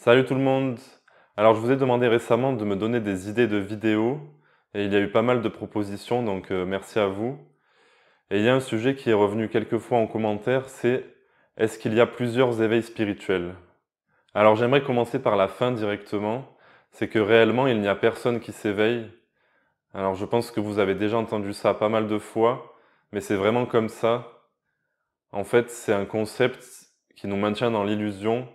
Salut tout le monde! Alors je vous ai demandé récemment de me donner des idées de vidéos et il y a eu pas mal de propositions donc merci à vous. Et il y a un sujet qui est revenu quelques fois en commentaire, c'est est-ce qu'il y a plusieurs éveils spirituels? Alors j'aimerais commencer par la fin directement, c'est que réellement il n'y a personne qui s'éveille. Alors je pense que vous avez déjà entendu ça pas mal de fois, mais c'est vraiment comme ça. En fait, c'est un concept qui nous maintient dans l'illusion.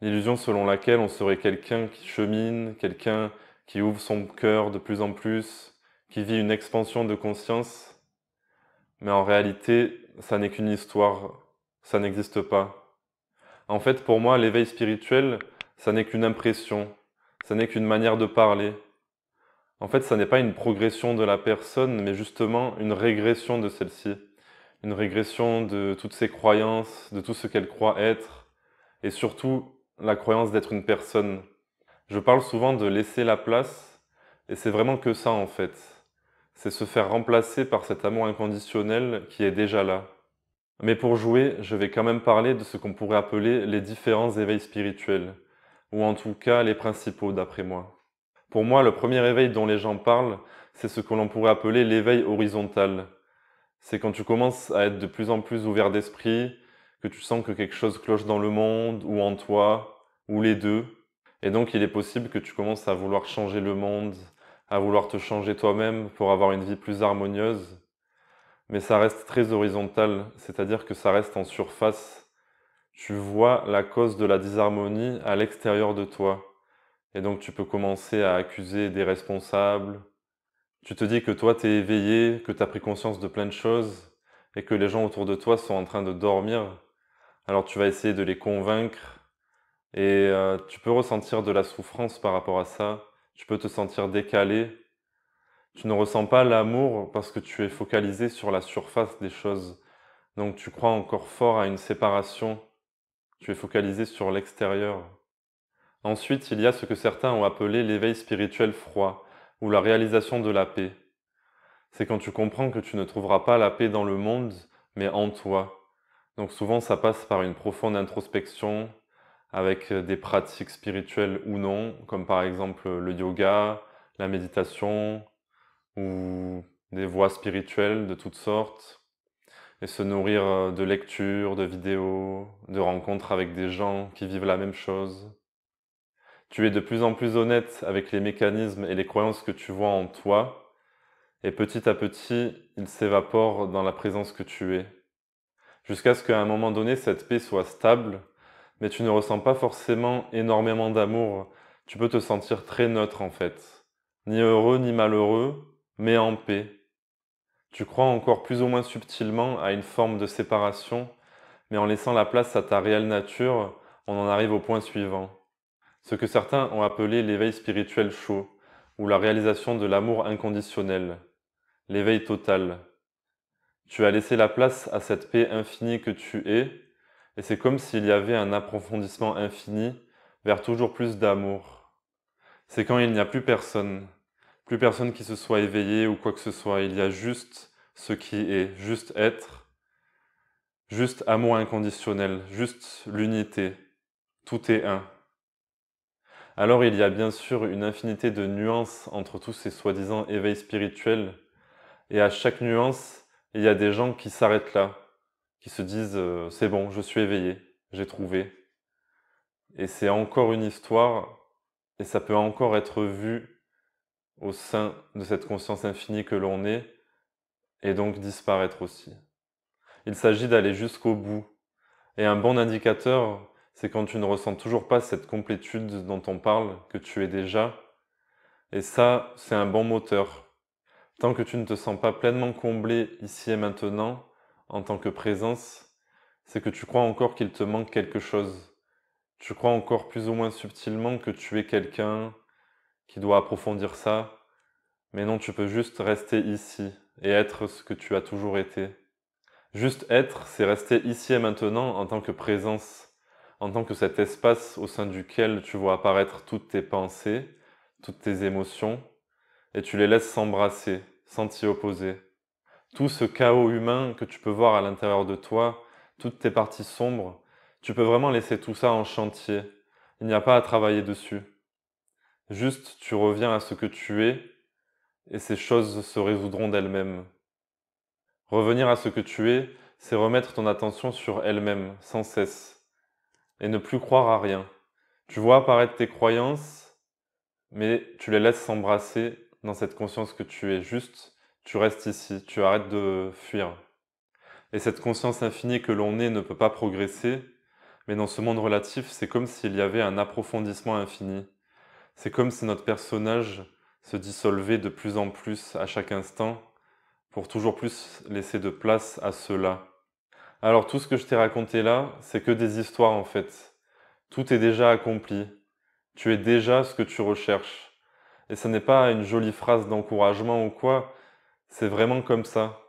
L'illusion selon laquelle on serait quelqu'un qui chemine, quelqu'un qui ouvre son cœur de plus en plus, qui vit une expansion de conscience. Mais en réalité, ça n'est qu'une histoire, ça n'existe pas. En fait, pour moi, l'éveil spirituel, ça n'est qu'une impression, ça n'est qu'une manière de parler. En fait, ça n'est pas une progression de la personne, mais justement une régression de celle-ci. Une régression de toutes ses croyances, de tout ce qu'elle croit être, et surtout la croyance d'être une personne. Je parle souvent de laisser la place, et c'est vraiment que ça en fait. C'est se faire remplacer par cet amour inconditionnel qui est déjà là. Mais pour jouer, je vais quand même parler de ce qu'on pourrait appeler les différents éveils spirituels, ou en tout cas les principaux d'après moi. Pour moi, le premier éveil dont les gens parlent, c'est ce que l'on pourrait appeler l'éveil horizontal. C'est quand tu commences à être de plus en plus ouvert d'esprit, que tu sens que quelque chose cloche dans le monde, ou en toi, ou les deux. Et donc il est possible que tu commences à vouloir changer le monde, à vouloir te changer toi-même pour avoir une vie plus harmonieuse. Mais ça reste très horizontal, c'est-à-dire que ça reste en surface. Tu vois la cause de la disharmonie à l'extérieur de toi. Et donc tu peux commencer à accuser des responsables. Tu te dis que toi t'es éveillé, que t'as pris conscience de plein de choses, et que les gens autour de toi sont en train de dormir. Alors tu vas essayer de les convaincre, et tu peux ressentir de la souffrance par rapport à ça. Tu peux te sentir décalé. Tu ne ressens pas l'amour parce que tu es focalisé sur la surface des choses. Donc tu crois encore fort à une séparation. Tu es focalisé sur l'extérieur. Ensuite, il y a ce que certains ont appelé l'éveil spirituel froid, ou la réalisation de la paix. C'est quand tu comprends que tu ne trouveras pas la paix dans le monde, mais en toi. Donc souvent, ça passe par une profonde introspection, avec des pratiques spirituelles ou non, comme par exemple le yoga, la méditation, ou des voies spirituelles de toutes sortes, et se nourrir de lectures, de vidéos, de rencontres avec des gens qui vivent la même chose. Tu es de plus en plus honnête avec les mécanismes et les croyances que tu vois en toi, et petit à petit, ils s'évaporent dans la présence que tu es. Jusqu'à ce qu'à un moment donné, cette paix soit stable, mais tu ne ressens pas forcément énormément d'amour. Tu peux te sentir très neutre en fait. Ni heureux ni malheureux, mais en paix. Tu crois encore plus ou moins subtilement à une forme de séparation, mais en laissant la place à ta réelle nature, on en arrive au point suivant. Ce que certains ont appelé l'éveil spirituel chaud, ou la réalisation de l'amour inconditionnel, l'éveil total. Tu as laissé la place à cette paix infinie que tu es, et c'est comme s'il y avait un approfondissement infini vers toujours plus d'amour. C'est quand il n'y a plus personne qui se soit éveillé ou quoi que ce soit, il y a juste ce qui est, juste être, juste amour inconditionnel, juste l'unité, tout est un. Alors il y a bien sûr une infinité de nuances entre tous ces soi-disant éveils spirituels, et à chaque nuance, il y a des gens qui s'arrêtent là, qui se disent c'est bon, je suis éveillé, j'ai trouvé. Et c'est encore une histoire, et ça peut encore être vu au sein de cette conscience infinie que l'on est, et donc disparaître aussi. Il s'agit d'aller jusqu'au bout. Et un bon indicateur, c'est quand tu ne ressens toujours pas cette complétude dont on parle, que tu es déjà. Et ça, c'est un bon moteur. Tant que tu ne te sens pas pleinement comblé ici et maintenant, en tant que présence, c'est que tu crois encore qu'il te manque quelque chose. Tu crois encore plus ou moins subtilement que tu es quelqu'un qui doit approfondir ça, mais non, tu peux juste rester ici et être ce que tu as toujours été. Juste être, c'est rester ici et maintenant en tant que présence, en tant que cet espace au sein duquel tu vois apparaître toutes tes pensées, toutes tes émotions, et tu les laisses s'embrasser, sans t'y opposer. Tout ce chaos humain que tu peux voir à l'intérieur de toi, toutes tes parties sombres, tu peux vraiment laisser tout ça en chantier, Il n'y a pas à travailler dessus. Juste, tu reviens à ce que tu es, et ces choses se résoudront d'elles-mêmes. Revenir à ce que tu es, c'est remettre ton attention sur elle-même, sans cesse, et ne plus croire à rien. Tu vois apparaître tes croyances, mais tu les laisses s'embrasser dans cette conscience que tu es. Juste, tu restes ici, tu arrêtes de fuir. Et cette conscience infinie que l'on est ne peut pas progresser, mais dans ce monde relatif, c'est comme s'il y avait un approfondissement infini. C'est comme si notre personnage se dissolvait de plus en plus à chaque instant, pour toujours plus laisser de place à cela. Alors tout ce que je t'ai raconté là, c'est que des histoires en fait. Tout est déjà accompli. Tu es déjà ce que tu recherches. Et ce n'est pas une jolie phrase d'encouragement ou quoi, c'est vraiment comme ça.